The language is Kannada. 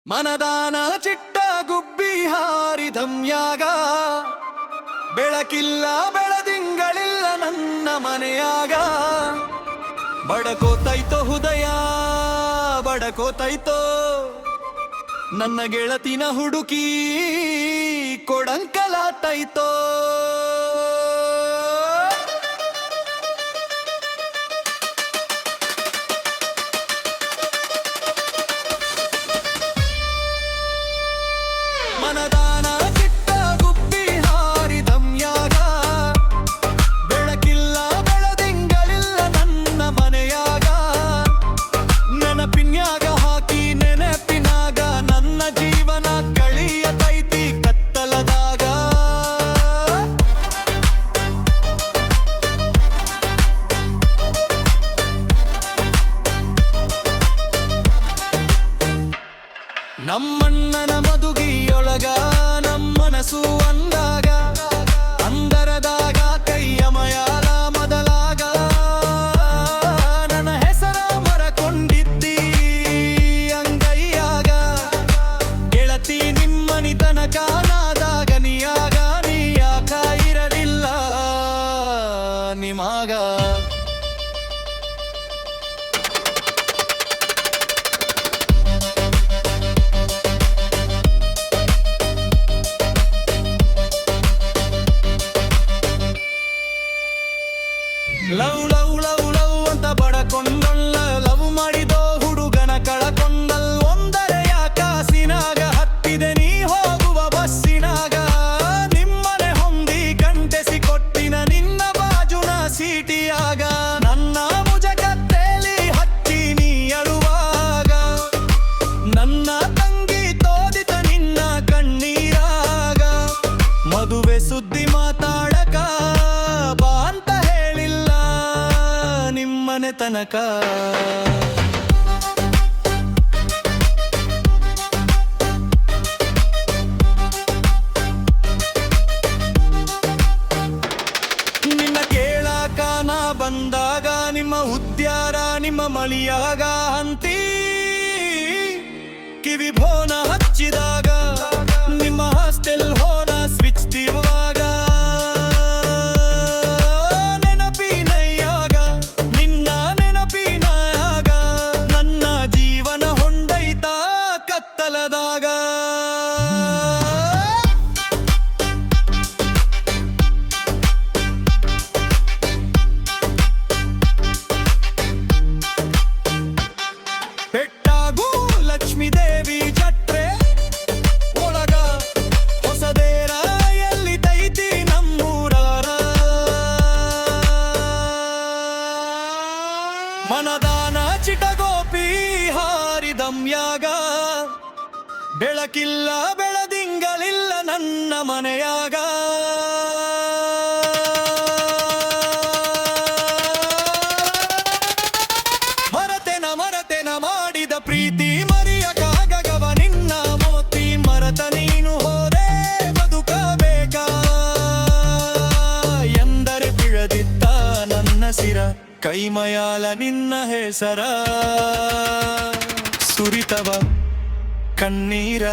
ಮನದಾನ ಚಿಟ್ಟ ಗುಬ್ಬಿ ಹಾರಿದಮ್ಯಾಗ ಬೆಳಕಿಲ್ಲ ಬೆಳದಿಂಗಳಿಲ್ಲ ನನ್ನ ಮನೆಯಾಗ ಬಡಕೋತೈತೋ ಹೃದಯ ಬಡಕೋತೈತೋ ನನ್ನ ಗೆಳತಿನ ಹುಡುಕಿ ಕೊಡಂಕಲಾತೈತೋ ಮನದಾನ ಚಿಟ್ಟ ಗುಬ್ಬಿ ಹಾರಿದಮ್ಯಾಗ ಬೆಳಕಿಲ್ಲ ಬೆಳದಿಂಗಳಿಲ್ಲ ನನ್ನ ಮನೆಯಾಗ ನೆನಪಿನ್ಯಾಗ ಹಾಕಿ ನೆನಪಿನಾಗ ನನ್ನ ಜೀವನ ಕಳಿಯತೈತಿ ಕತ್ತಲದಾಗ ನಮ್ಮಣ್ಣನ ಮದುಗಿಯೊಳಗ ನಮ್ಮನಸು ಅಂದಾಗ ಅಂದರದಾಗ ಕೈಯ ಮಯಾಲ ಮೊದಲಾಗ ನನ್ನ ಹೆಸರ ಮರಕೊಂಡಿದ್ದಿ ಅಂಗೈಯಾಗ ಗೆಳತಿ ನಿಮ್ಮನಿ ತನಕ ನಾದಾಗ ನೀಯಾಗ ನೀಯಾಕ ಇರಲಿಲ್ಲ ನಿಮಾಗ ಲವ್ ಲವ್ ಲವ್ ಲವ್ ಅಂತ ಬಡಕೊಂಡಲ್ಲ ಲವ್ ಮಾಡಿದೋ ಹುಡುಗನ ಕಳಕೊಂಡಲ್ ಒಂದರೆಯ ಕಾಸಿನಾಗ ಹತ್ತಿದೆ ನೀ ಹೋಗುವ ಬಸ್ಸಿನಾಗ ನಿಮ್ಮನೆ ಹೊಂದಿ ಗಂಟೆಸಿ ಕೊಟ್ಟಿನ ನಿನ್ನ ಬಾಜುನ ಸೀಟಿಯಾಗ ನನ್ನ ಮುಜಕತ್ತೇಲಿ ಹಚ್ಚಿ ನೀ ಅಳುವಾಗ ನನ್ನ ತಂಗಿ ತೋದಿತ ನಿನ್ನ ಕಣ್ಣೀರಾಗ ಮದುವೆ ಸುದ್ದಿ ಮಾತಾಡಕ ಬಾ ಅಂತ ಹೇಳಿಲ್ಲ ನಿಮ್ಮನೆ ತನಕ ನಿನ್ನ ಕೇಳಾಕ ನಾ ಬಂದಾಗ ನಿಮ್ಮ ಉದ್ಯಾರ ನಿಮ್ಮ ಮಳಿಯಾಗ ಅಂತೀ ಕಿವಿ ಭೋನ ಹಚ್ಚಿದಾಗ ನಿಮ್ಮ ಹಾಸ್ಟೆಲ್ ಹೋನ ಸ್ವಿಚ್ ತಿರುವಾಗ ನೆನಪಿನಯ್ಯಾಗ ನಿನ್ನ ನೆನಪಿನಾಗ ನನ್ನ ಜೀವನ ಹೊಂಡೈತ ಕತ್ತಲದಾಗ ಪೆಟ್ಟಾಗೂ ಲಕ್ಷ್ಮೀ ದೇವಿ ಜಟ್ರೆ ಒಳಗ ಹೊಸದೇರ ಎಲ್ಲಿ ತೈತಿ ನಮ್ಮೂರಾರ ಮನದಾನ ಚಿಟಗೋಪಿ ಹಾರಿದಮ್ಯಾಗ ಬೆಳಕಿಲ್ಲ ಬೆಳದಿಂಗಳಿಲ್ಲ ನನ್ನ ಮನೆಯಾಗ ಮರತೆನ ಮಾಡಿದ ಪ್ರೀತಿ ಮರಿಯಕಾಗವ ನಿನ್ನ ಮೋತಿ ಮರತ ನೀನು ಹೋದೆ ಬದುಕಬೇಕಾ ಎಂದರೆ ಬಿಳದಿತ್ತ ನನ್ನ ಸಿರ ಕೈಮಯಾಲ ನಿನ್ನ ಹೆಸರ ಸುರಿತವ ಕಣ್ಣೀರ